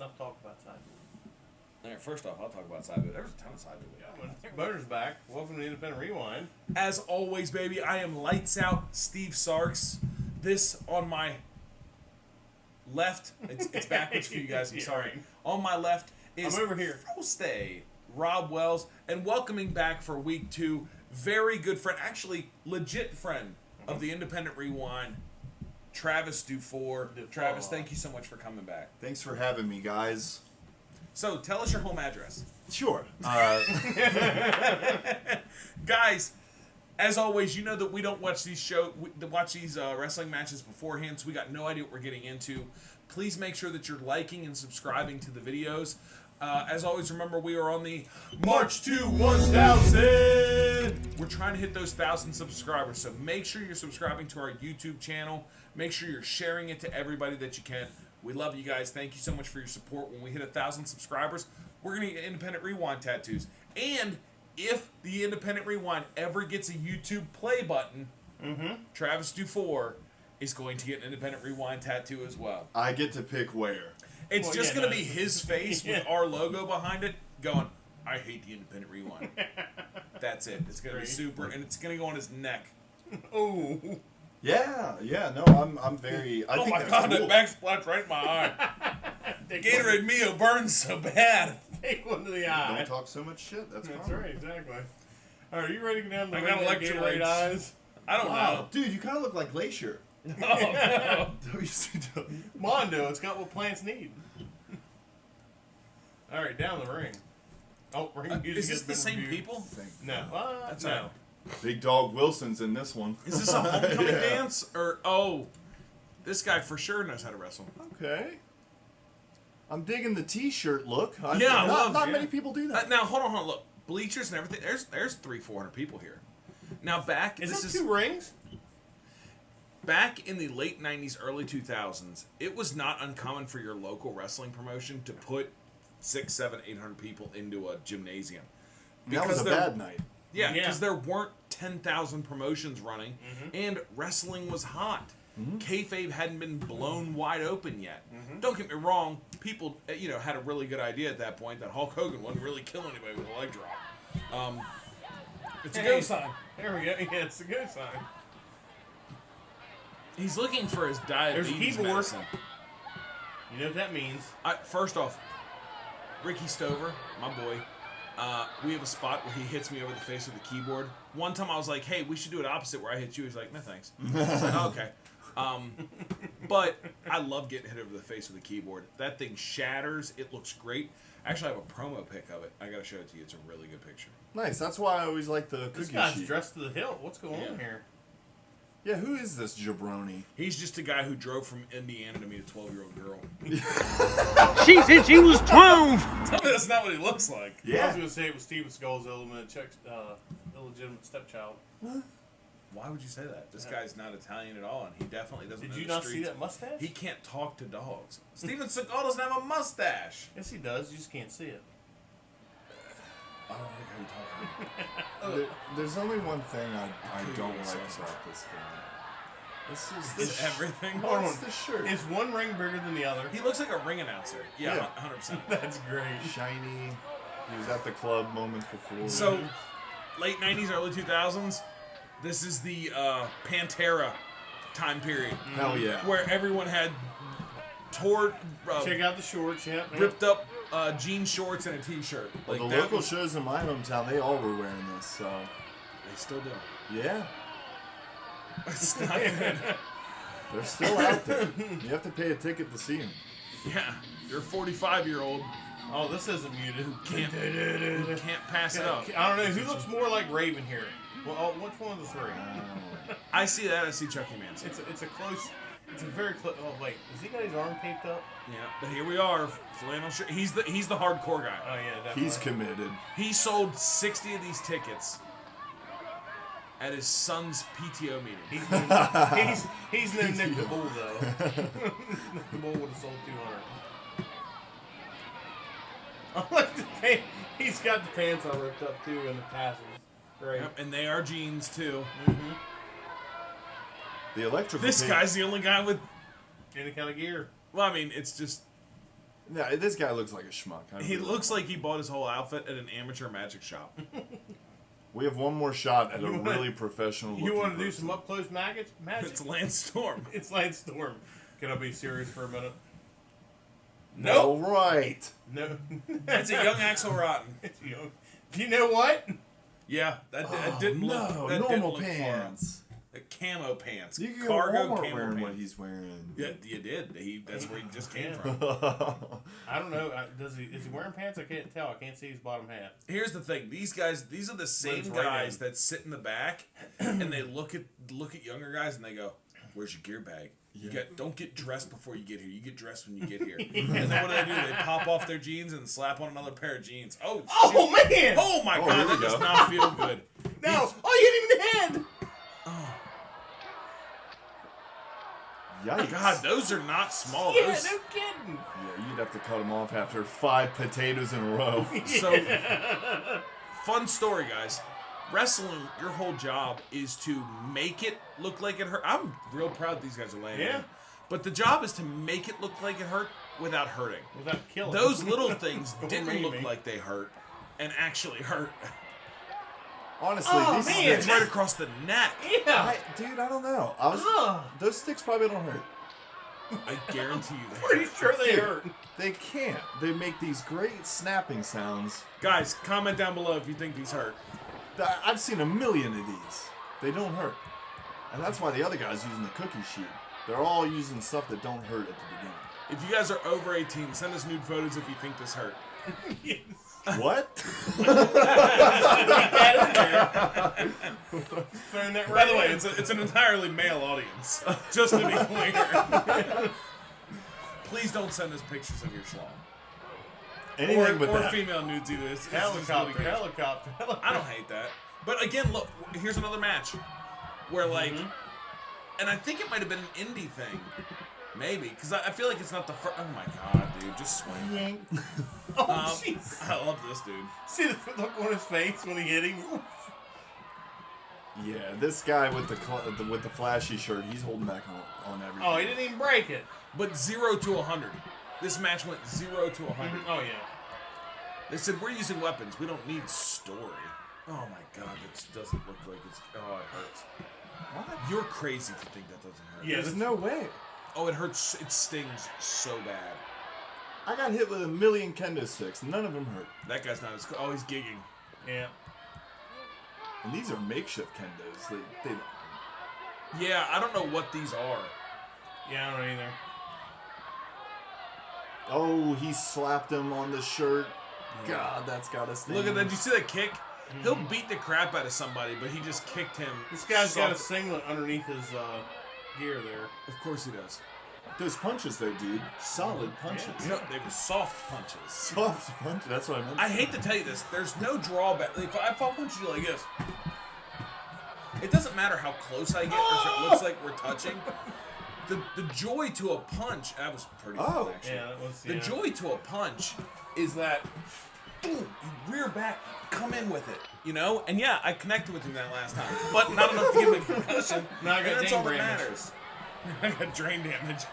enough talk about side boob. All right, first off, I'll talk about side boob. There's a ton of side boob. Boner's back. Welcome to the Independent Rewind. As always, baby, I am lights out, Steve Sarks. This on my left, it's backwards for you guys. I'm sorry. Right. On my left is I'm over here. Stay Rob Wells, and welcoming back for week 2, very good friend, actually legit friend of the Independent Rewind, Travis Dufour. Travis, thank you so much for coming back. Thanks for having me, guys. So, tell us your home address. Sure. Guys, as always, you know that we don't watch these wrestling matches beforehand, so we got no idea what we're getting into. Please make sure that you're liking and subscribing to the videos. As always, remember, we are on the March to 1,000. We're trying to hit those 1,000 subscribers, so make sure you're subscribing to our YouTube channel. Make sure you're sharing it to everybody that you can. We love you guys. Thank you so much for your support. When we hit 1,000 subscribers, we're going to get Independent Rewind tattoos. And if the Independent Rewind ever gets a YouTube play button, Travis Dufour is going to get an Independent Rewind tattoo as well. I get to pick where. It's just going to be his face with our logo behind it going, I hate the Independent Rewind. That's it. It's going to be super, and it's going to go on his neck. Oh. Yeah, no, I'm very. I Oh think my that's God, cool. that backsplashed right in my eye. Gatorade Mio burns so bad. Take one to the eye. Don't talk so much shit. That's That's fine. right, exactly. All right, are you ready to go down the I got ring with electrolytes. Gatorade eyes? I don't know. Dude, you kind of look like Glacier. Oh, no. Mondo, it's got what plants need. All right, down the ring. Oh, ring music Is this has the been same reviewed. people? No. That's no. all right. Big Dog Wilson's in this one. Is this a homecoming Yeah. dance? Or, this guy for sure knows how to wrestle. Okay. I'm digging the T-shirt look. I not love not it. many people do that. Now, hold on, look. Bleachers and everything. There's 300-400 people here. Now, Is it 2 rings? Back in the late 90s, early 2000s, it was not uncommon for your local wrestling promotion to put 600, 700, 800 people into a gymnasium. That was a bad night. Yeah, because there weren't 10,000 promotions running, and wrestling was hot. Kayfabe hadn't been blown wide open yet. Don't get me wrong, people had a really good idea at that point that Hulk Hogan wouldn't really kill anybody with a leg drop. It's a go sign. There we go. Yeah, it's a go sign. He's looking for his diabetes keyboard. medicine. You know what that means. First off, Ricky Stover, my boy, we have a spot where he hits me over the face with the keyboard. One time I was like, hey, we should do it opposite where I hit you. He's like, no thanks. I was like, oh, okay. But I love getting hit over the face with a keyboard. That thing shatters. It looks great. Actually, I have a promo pic of it. I got to show it to you. It's a really good picture. Nice. That's why I always like the This cookie guy's sheet. dressed to the hilt. What's going on here? Yeah, who is this jabroni? He's just a guy who drove from Indiana to meet a 12-year-old girl. She said she was 12. Tell me that's not what he looks like. I was going to say it was Steven Skull's illegitimate stepchild. Why would you say that? This guy's not Italian at all, and he definitely doesn't know Did you the not streets. see that mustache? He can't talk to dogs. Steven Seagal doesn't have a mustache. Yes, he does. You just can't see it. I don't like how you talk about it. There's only one thing I don't like sausage. about this guy. This is Is everything? Hold on. What's the shirt? Is one ring bigger than the other? He looks like a ring announcer. Yeah, 100%. That's great. Shiny. He was at the club moments before. So, late 90s, early 2000s, this is the Pantera time period. hell yeah. Where everyone had Check out the shorts. Yep. ripped up jean shorts and a t-shirt. Well, Like the that local was- shows in my hometown, they all were wearing this, so They still do. yeah, It's not good. they're still out there. You have to pay a ticket to see them. Yeah, you're a 45-year-old Oh, this isn't muted. who can't pass it up. I don't know. Who looks more like Raven here? Well, which one of the three? I see that. I see Chucky Manson. It's a close. It's a very close. Oh wait, has he got his arm taped up? Yeah, but here we are. Flannel shirt. He's the hardcore guy. Oh yeah, definitely. He's committed. He sold 60 of these tickets at his son's PTO meeting. He's no Nick the Bull though. Nick the Bull would have sold 200. I like the pants. He's got the pants all ripped up too in the tassels. Right. Yep, and they are jeans too. The electrical. This tape- guy's the only guy with. Any kind of gear. Well, I mean, it's just Yeah, this guy looks like a schmuck. He looks like he bought his whole outfit at an amateur magic shop. We have one more shot at a really professional. You want to do some up close magic? It's Lance Storm. It's Lance Storm. Can I be serious for a minute? No. Right. No. It's a young Axel Rotten. It's young. You know what? Yeah, that didn't look. That normal didn't look pants. Camo pants. You can Cargo go Walmart camo wearing pants. what he's wearing. Yeah, you did. That's where he just came Yeah. from. I don't know. Is he wearing pants? I can't tell. I can't see his bottom half. Here's the thing: these are the same It's right guys in. that sit in the back and they look at younger guys and they go, "Where's your gear bag? Don't get dressed before you get here. You get dressed when you get here." And then what do? They pop off their jeans and slap on another pair of jeans. Oh, Oh man! oh my Oh, God, here that we does go. not feel good. No! Oh, you hit him in the head! Yikes. God, those are not small. Yeah, Those, no kidding. Yeah, you'd have to cut him off after 5 potatoes in a row. So, fun story, guys. Wrestling, your whole job is to make it look like it hurt. I'm real proud these guys are laying Yeah. in. But the job is to make it look like it hurt without hurting. Without killing. Those little things Don't didn't read look me. like they hurt and actually hurt. Honestly, Oh, these man. It's sticks, right across the neck. Yeah. dude, I don't know. Ugh. Those sticks probably don't hurt. I guarantee you Pretty that. sure they Dude, hurt. They can't. They make these great snapping sounds. Guys, comment down below if you think these hurt. I've seen a million of these. They don't hurt. And that's why the other guy's using the cookie sheet. They're all using stuff that don't hurt at the beginning. If you guys are over 18, send us nude photos if you think this hurt. Yes. What? Thrown that By right the way, in. it's an entirely male audience. Just to be clear. Please don't send us pictures of your schlong. Anything but or that. female nudes either. It's just Helicopter, litigation. helicopter. I don't hate that. But again, look, here's another match where like, and I think it might have been an indie thing, maybe, because I feel like it's not the first. Oh my God, dude, just swing. Oh, jeez. I love this dude. See the look on his face when he hit him? Yeah, this guy with the flashy shirt, he's holding back on everything. Oh, he didn't even break it. But 0 to 100. This match went 0 to 100. Oh, yeah. They said we're using weapons. We don't need story. Oh my God, that doesn't look like it's. Oh, it hurts. What? You're crazy if you think that doesn't hurt. Yeah. There's no way. Oh, it hurts. It stings so bad. I got hit with a million kendo sticks. None of them hurt. That guy's not as cool. Oh, he's gigging. Yeah. And these are makeshift kendos. They don't hurt. Yeah, I don't know what these are. Yeah, I don't know either. Oh, he slapped him on the shirt. God, that's gotta sting. Look at that. Did you see that kick? He'll beat the crap out of somebody, but he just kicked him. This guy's got a soft. singlet underneath his gear there. Of course he does. Those punches, though, dude. Solid punches. No, they were soft punches. Soft punch. That's what I meant. I hate to tell you this. There's no drawback. Like, if I punch you like this, it doesn't matter how close I get or if it looks like we're touching. The joy to a punch, that was pretty fun, actually. Yeah, that was, The yeah. joy to a punch is that, boom, you rear back, come in with it, you know? And yeah, I connected with him that last time, but not enough to give him a concussion. No, I got and that's ding all that damage. matters. I got drain damage.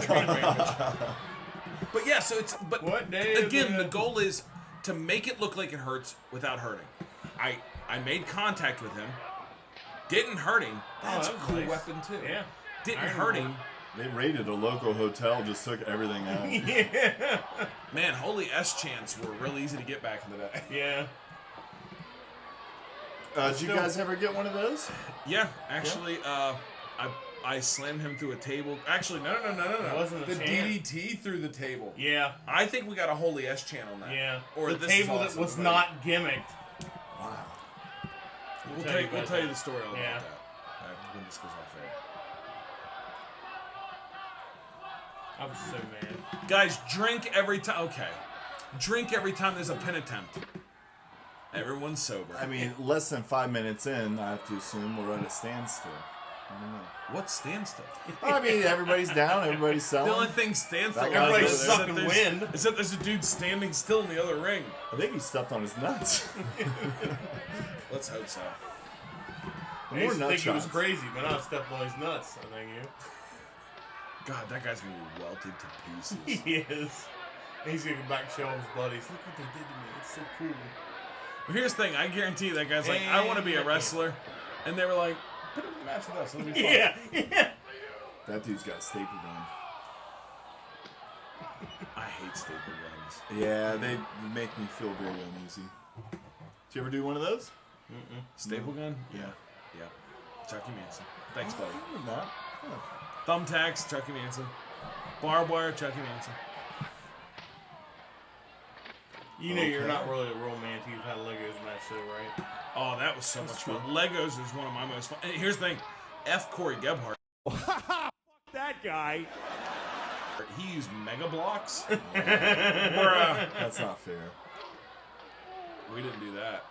Drain damage. But yeah, so it's, but What day is again, it? the goal is to make it look like it hurts without hurting. I made contact with him, didn't hurt him. That's that a was cool nice. weapon too. Yeah. Didn't Iron hurt Man. him. They raided a local hotel, just took everything out. Yeah. Man, holy S chants were real easy to get back in the day. Yeah. Did you guys ever get one of those? Yeah, actually, I slammed him through a table. Actually, no. It wasn't a the chant. DDT through the table. Yeah. I think we got a holy S channel now. Yeah. Or the this table is that awesome, was buddy. not gimmicked. Wow. We'll tell tell you you. We'll about tell you that. the story all Yeah. about that when this goes off air. I was so mad. Guys, drink every time. Okay, drink every time there's a pin attempt. Everyone's sober. I mean, less than 5 minutes in, I have to assume we're at a standstill. I don't know. What standstill? I mean, everybody's down, everybody's The only selling. thing standstill. That guy's Everybody's over there. sucking there's- wind. Is that there's a dude standing still in the other ring. I think he stepped on his nuts. Let's hope so. I More used to nut think he was shots. crazy, but now I stepped on his nuts. I think God, that guy's gonna be welted to pieces. he is. He's gonna go back and show his buddies. Look what they did to me. It's so cool. But here's the thing. I guarantee that guy's like, I want to be a wrestler. And they were like, put him in the match with us. It'll be fun. Yeah. That dude's got a staple gun. I hate staple guns. Yeah, they make me feel very uneasy. Did you ever do one of those? Staple gun? Yeah. Yeah. Chucky Manson. Thanks, buddy. Not. Thumbtacks, Chucky Manson. Barbed wire, Chucky Manson. You know you're not really a real man till you've had a Legos match, though, right? Oh, that was so much fun. Legos is one of my most fun. And here's the thing. F. Corey Gebhardt. Fuck that guy. He used Mega Blocks. Bruh. That's not fair. We didn't do that.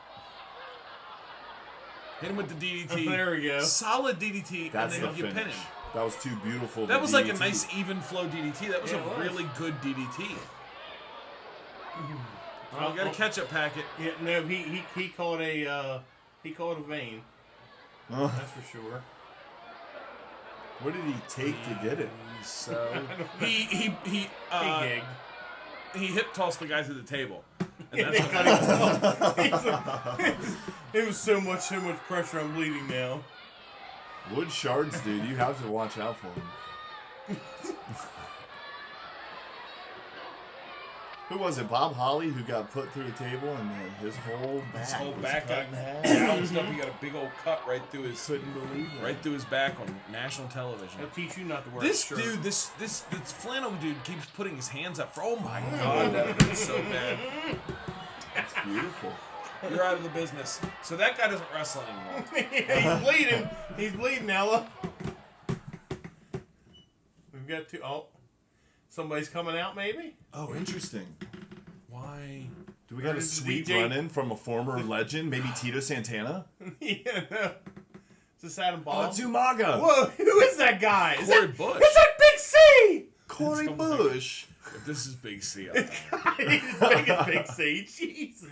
Hit him with the DDT. There we go. Solid DDT, That's and the then you pin finish. him. That was too beautiful. That was like a DDT. nice even flow DDT. That was Yeah, a it was. really good DDT. Oh, we got a ketchup packet. Yeah, no, he caught a vein. Oh, That's for sure. what did he take to get it? So he He gigged. hip tossed the guy to the table. And that's He what cut himself. It was so much pressure. I'm bleeding now. Wood shards, dude. You have to watch out for him. Who was it? Bob Holly who got put through a table and his whole back, his whole was back cut got in half. gouged up. He got a big old cut right through his Couldn't believe it. right through his back on national television. I'll teach you not to wear This a shirt. dude, this flannel dude keeps putting his hands up for. Oh my god, that hurts so bad. It's beautiful. You're out of the business. So that guy doesn't wrestle anymore. He's bleeding. He's bleeding, Ella. We've got two. Oh, somebody's coming out, maybe. Oh, interesting. Why? Do we got a There's the sweet DJ. run-in from a former legend? Maybe Tito Santana? Yeah, no. Is this Adam Oh, Bomb? it's Umaga. Whoa, who is that guy? Is Corey that, Bush. Is that Big C? Corey It's somebody- Bush. This is Big C. I think. He's as big as Big C. Jesus.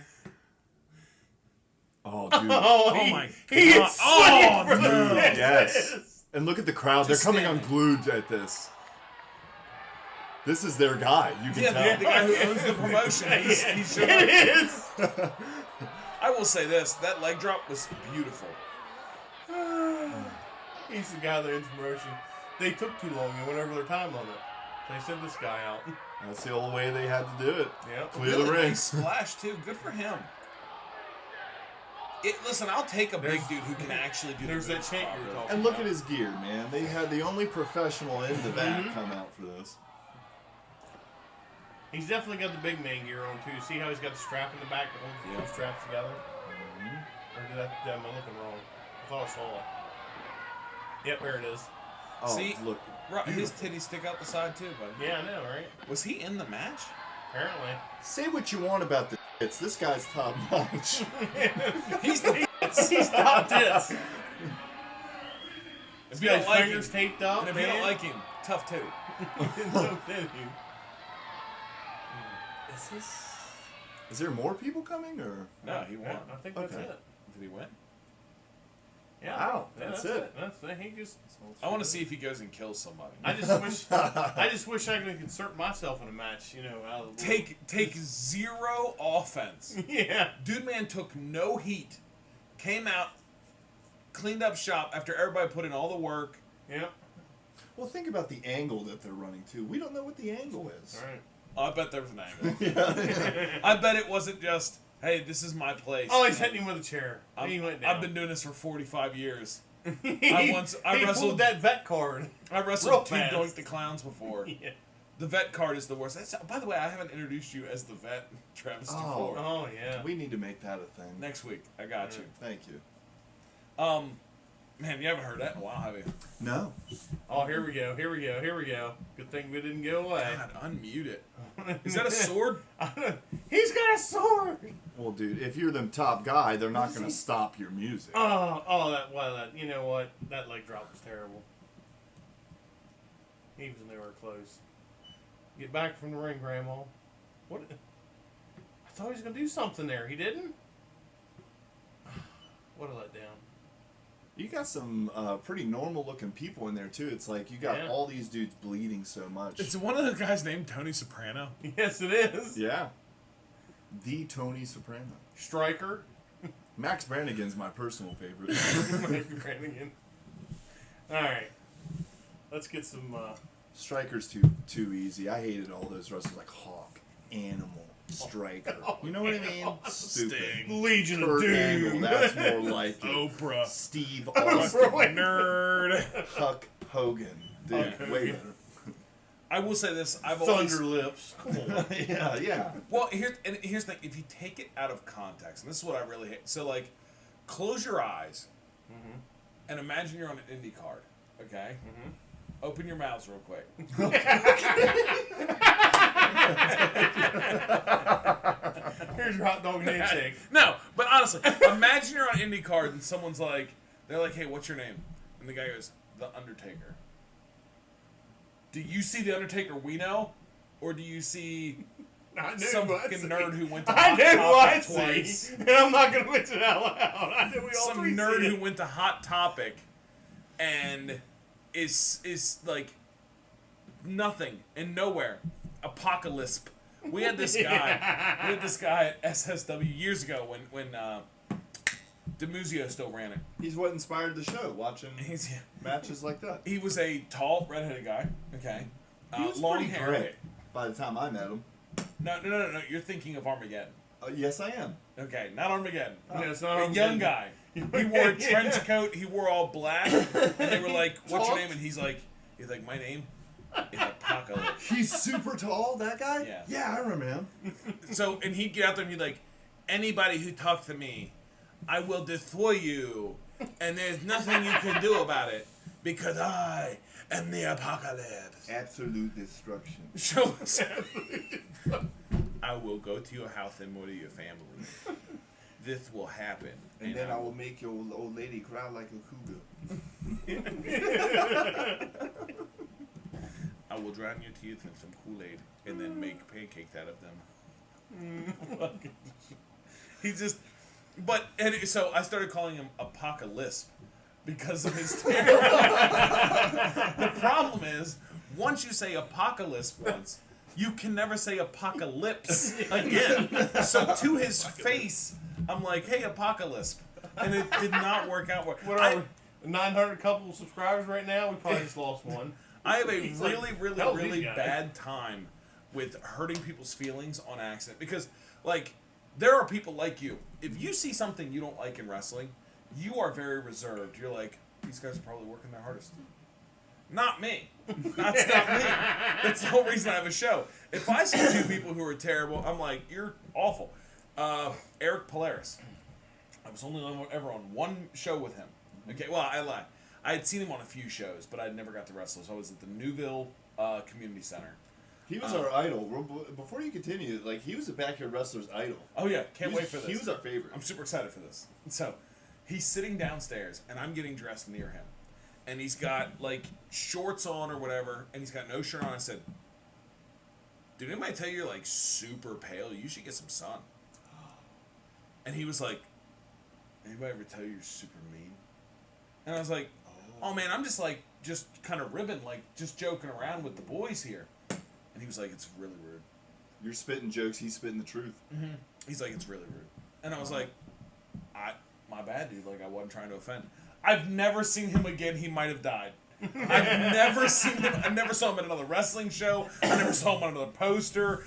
Oh, dude. Oh, Oh my He God. is Oh, sweating for dude. this. Yes. And look at the crowd. Just They're coming stand. unglued at this. This is their guy. You can Yeah, tell. the guy who owns the promotion. He's showing up. It is. I will say this: that leg drop was beautiful. He's the guy that owns promotion. They took too long and went over their time on it. They sent this guy out. That's the old way they had to do it. Yep. Clear Really the ring. nice splash too. Good for him. Listen, I'll take a big dude who can actually do. There's the that chant you were talking And look at his gear, man. They had the only professional into that come out for this. He's definitely got the big man gear on too. See how he's got the strap in the back to hold the two straps together? Or am I looking wrong? I thought I saw it. Yep, there it is. Oh, See, look. his titties stick out the side too, buddy. Yeah, I know, right? Was he in the match? Apparently. Say what you want about the hits. This guy's top notch. He's the. He's top this. If He's you got don't his like fingers him, taped up, and if man. you don't like him, tough titty. No titty. Is this? Is there more people coming or? No, he won. I think that's Okay. it. Did he win? Yeah. Wow, Yeah, that's it. That's it. He just. I want to see if he goes and kills somebody. I just wish I could insert myself in a match. You know, out of the Take zero offense. Yeah. Dude, man took no heat, came out, cleaned up shop after everybody put in all the work. Yep. Well, think about the angle that they're running to. We don't know what the angle is. All right. Oh, I bet there was an angle. I bet it wasn't just, hey, this is my place. Oh, he's hitting him with a chair. He went down. I've been doing this for 45 years. he I he wrestled pulled that vet card. I Real wrestled two fast. Doink the Clowns before. Yeah. The vet card is the worst. By the way, I haven't introduced you as the vet, Travis Dufour. Oh yeah. We need to make that a thing. Next week, I got you. Thank you. Man, you haven't heard that in a while, have you? No. Oh, here we go. Here we go. Here we go. Good thing we didn't go away. God, unmute it. Is that a sword? He's got a sword. Well, dude, if you're the top guy, they're not going to stop your music. That you know what? That leg drop was terrible. He was nowhere close. Get back from the ring, Grandma. What? I thought he was gonna do something there. He didn't. What a letdown. You got some pretty normal looking people in there too. It's like you got all these dudes bleeding so much. It's one of the guys named Tony Soprano. Yes, it is. Yeah. The Tony Soprano. Striker. Max Brannigan's my personal favorite. Max Brannigan. All right. Let's get some... Striker's too easy. I hated all those wrestlers like Hawk, Animal, Striker. You know what I mean? Stupid. Sting. Legion of Kurt Doom. Angle, that's more like it. Oprah. Steve Oprah. Austin. Nerd. Huck Hogan. Dude, Hulk Hogan. way better. I will say this. I've Thunder always... Lips. Come on. Yeah. Well, here's the thing. If you take it out of context, and this is what I really hate. So, like, close your eyes and imagine you're on an indie card, okay? Open your mouths real quick. Here's your hot dog handshake. No, but honestly, imagine you're on indie card and someone's like, they're like, hey, what's your name? And the guy goes, The Undertaker. Do you see The Undertaker we know? Or do you see some fucking nerd who went to Hot Topic twice? And I'm not going to mention it out loud. I know we all Some three nerd see who it. went to Hot Topic and is like nothing and nowhere. Apocalypse. We had this guy. We had this guy at SSW years ago when DeMuzio still ran it. He's what inspired the show, watching He's, matches like that. he was a tall, redheaded guy. Okay, He was long pretty hair. great by the time I met him. No. You're thinking of Armageddon. Yes, I am. Okay, not Armageddon. No, it's not A young Armageddon. guy. He wore a trench coat. He wore all black, and they were like, "What's your name?" And he's like, "My name is Apocalypse." He's super tall, that guy? Yeah. Yeah, I remember him. So, and he'd get out there and he'd like, anybody who talks to me, I will destroy you, and there's nothing you can do about it, because I am the apocalypse. Absolute destruction. So, I will go to your house and murder your family. This will happen. And then I will make your old lady cry like a cougar. I will drown your teeth in some Kool-Aid and then make pancakes out of them. So I started calling him Apocalypse because of his terror. The problem is, once you say apocalypse once, you can never say apocalypse again. So to his face, I'm like, hey, Apocalypse. And it did not work out. What are we? 900 couple subscribers right now? We probably just lost one. I have a He's really, like, really, hell, really these guys. bad time with hurting people's feelings on accident. Because, like, there are people like you. If you see something you don't like in wrestling, you are very reserved. You're like, these guys are probably working their hardest. Not me. That's not me. That's the whole reason I have a show. If I see two people who are terrible, I'm like, you're awful. Eric Polaris. I was only ever on one show with him. Okay, well, I lie. I had seen him on a few shows, but I never got to wrestle. So I was at the Newville Community Center. He was our idol. Before you continue, like, he was a backyard wrestler's idol. Oh yeah, can't wait for this. He was our favorite. I'm super excited for this. So, he's sitting downstairs, and I'm getting dressed near him, and he's got like shorts on or whatever, and he's got no shirt on. I said, "Did anybody tell you you're like super pale? You should get some sun." And he was like, "Anybody ever tell you you're super mean?" And I was like, "Oh man, I'm just kind of ribbing, like just joking around with the boys here." And he was like, "It's really rude." You're spitting jokes, he's spitting the truth. Mm-hmm. He's like, "It's really rude." And I was like, my bad, dude. Like, I wasn't trying to offend. I've never seen him again. He might have died. I've never seen him. I never saw him at another wrestling show. I never saw him on another poster.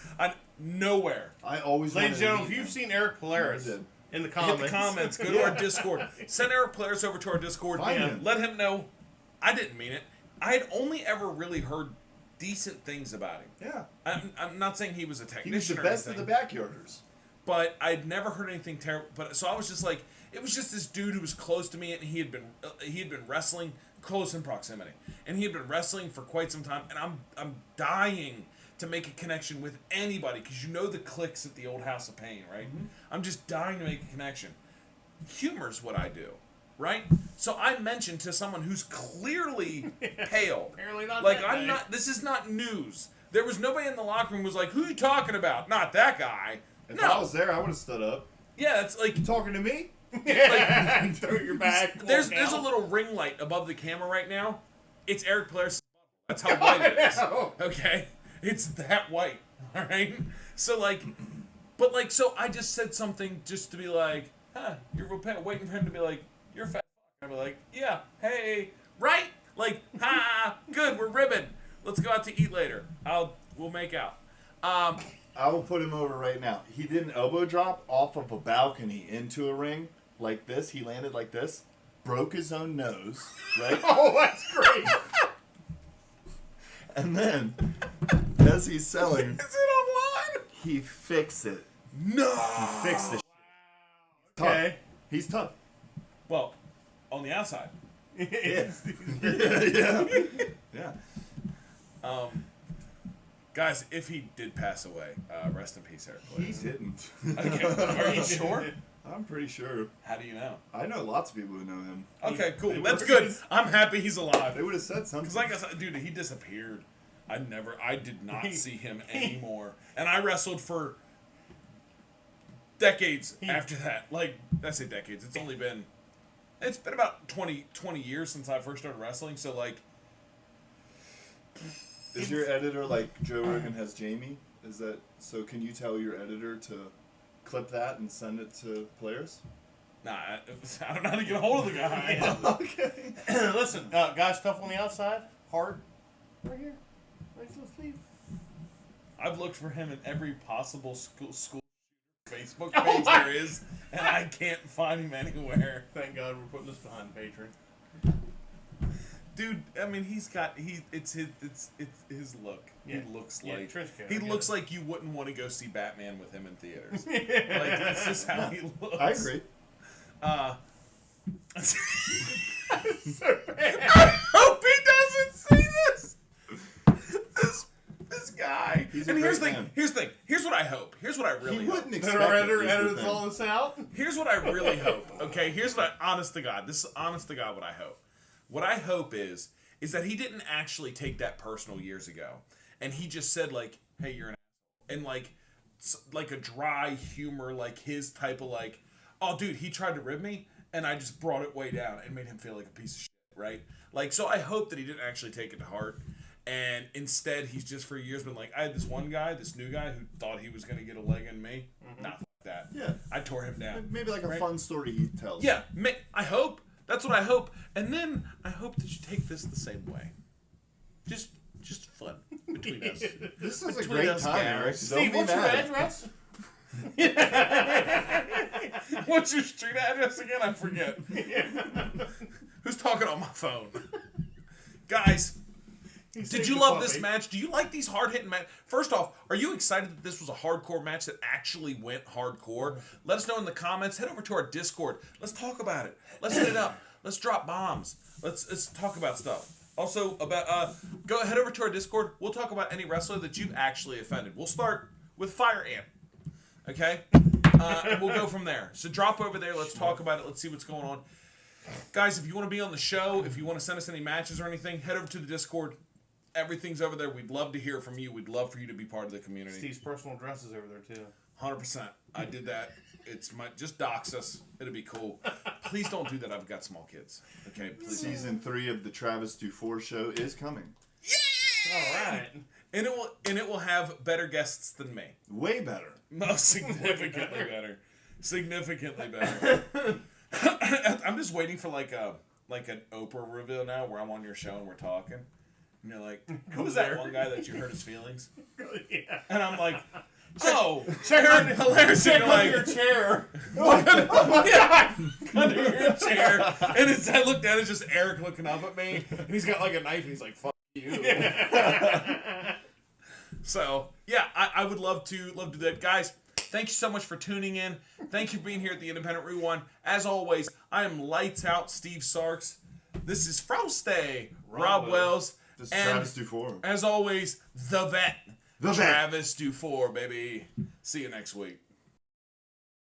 Nowhere. I always Ladies and wanted to gentlemen, meet if you've him. seen Eric Polaris Never did. in the comments, Hit the comments. Go to our Discord. Send Eric Polaris over to our Discord. Find him. Let him know I didn't mean it. I had only ever really heard decent things about him. Yeah. I'm not saying he was a technician He was the or best anything, of the backyarders. but I'd never heard anything terrible. But so I was just like, it was just this dude who was close to me, and he had been wrestling close in proximity, and he had been wrestling for quite some time, and I'm dying to make a connection with anybody because you know the cliques at the old House of Pain, right? Mm-hmm. I'm just dying to make a connection. Humor's what I do. Right? So I mentioned to someone who's clearly pale. Apparently not Like, that I'm big. not, this is not news. There was nobody in the locker room who was like, who you talking about? Not that guy. If No. I was there, I would have stood up. Yeah, it's like, You talking to me? Throw your back. There's a little ring light above the camera right now. It's Eric Blair's. That's how white it is. Okay, it's that white. All right. So like, but like, so I just said something just to be like, huh, you're waiting for him to be like, you're fat. I'd be like, yeah, hey, right? Like, good, we're ribbing. Let's go out to eat later. We'll make out. I will put him over right now. He did an elbow drop off of a balcony into a ring like this. He landed like this, broke his own nose, right? Oh, that's great. And then, as he's selling, Is it online? he fixed it. No. He fixed it. Okay. He's tough. Well, on the outside. Yeah. Yeah. Guys, if he did pass away, rest in peace, Eric. He Please. didn't. Okay. Are you sure? I'm pretty sure. How do you know? I know lots of people who know him. Okay, cool. They That's were- good. I'm happy he's alive. They would have said something. Because like I said, dude, he disappeared. I did not see him anymore. And I wrestled for decades after that. Like, I say decades. It's been about 20 years since I first started wrestling. So like, Is your editor like Joe Rogan has Jamie? Is that so? Can you tell your editor to clip that and send it to players? nah, I don't know how to get a hold of the guy. Okay. Listen, guys, tough on the outside, hard. Right here. Right to the sleeve. I've looked for him in every possible school Facebook page there is, and I can't find him anywhere. Thank God we're putting this behind Patreon. Dude, I mean, it's his look. Yeah. He looks Yeah, like Trish Carey, he yeah. looks like you wouldn't want to go see Batman with him in theaters. Like that's just how he looks. I agree. I hope he doesn't see this. This guy. He's a and here's the great thing. man. Here's the thing. Here's what I hope. Here's what I really He hope. wouldn't Then expect our it, editor is the edits thing. all this out. Here's what I really hope. Okay, here's what honest to God. This is honest to God what I hope. What I hope is that he didn't actually take that personal years ago, and he just said like, "Hey, you're an asshole," and like a dry humor, like his type of like, "Oh, dude, he tried to rib me, and I just brought it way down and made him feel like a piece of shit." Right? Like, so I hope that he didn't actually take it to heart. And instead, he's just for years been like, I had this one guy, this new guy, who thought he was going to get a leg in me. Nah, fuck that. Yeah. I tore him down. Maybe like a Right? fun story he tells. Yeah, I hope. That's what I hope. And then I hope that you take this the same way. Just fun between us. This is a Between great us time, guys. Eric. Steve, Don't be what's your mad. address? What's your street address again? I forget. Who's talking on my phone? Guys, did you love this match? Do you like these hard-hitting matches? First off, are you excited that this was a hardcore match that actually went hardcore? Let us know in the comments. Head over to our Discord. Let's talk about it. Let's hit it up. Let's drop bombs. Let's talk about stuff. Also, head over to our Discord. We'll talk about any wrestler that you've actually offended. We'll start with Fire Ant. Okay? And we'll go from there. So drop over there. Let's talk about it. Let's see what's going on. Guys, if you want to be on the show, if you want to send us any matches or anything, head over to the Discord. Everything's over there. We'd love to hear from you. We'd love for you to be part of the community. Steve's personal address is over there too. 100%. I did that. Just dox us. It'll be cool. Please don't do that. I've got small kids. Okay, please. Season 3 of the Travis Dufour show is coming. All right. And it will have better guests than me. Way better. Most significantly better. Significantly better. I'm just waiting for like an Oprah reveal now where I'm on your show and we're talking. And you're like, who was that one guy that you hurt his feelings? Yeah. And I'm like, oh, Check Aaron, hilarious. Check You're under like, your chair. yeah, under your chair. And I look down, it's just Eric looking up at me. And he's got like a knife and he's like, fuck you. So, yeah, I would love to do that. Guys, thank you so much for tuning in. Thank you for being here at the Independent Rewind. As always, I am Lights Out Steve Sarks. This is Froste, Rob Wells. This is And Travis Dufour. as always, the vet. The vet. Travis Dufour, baby. See you next week.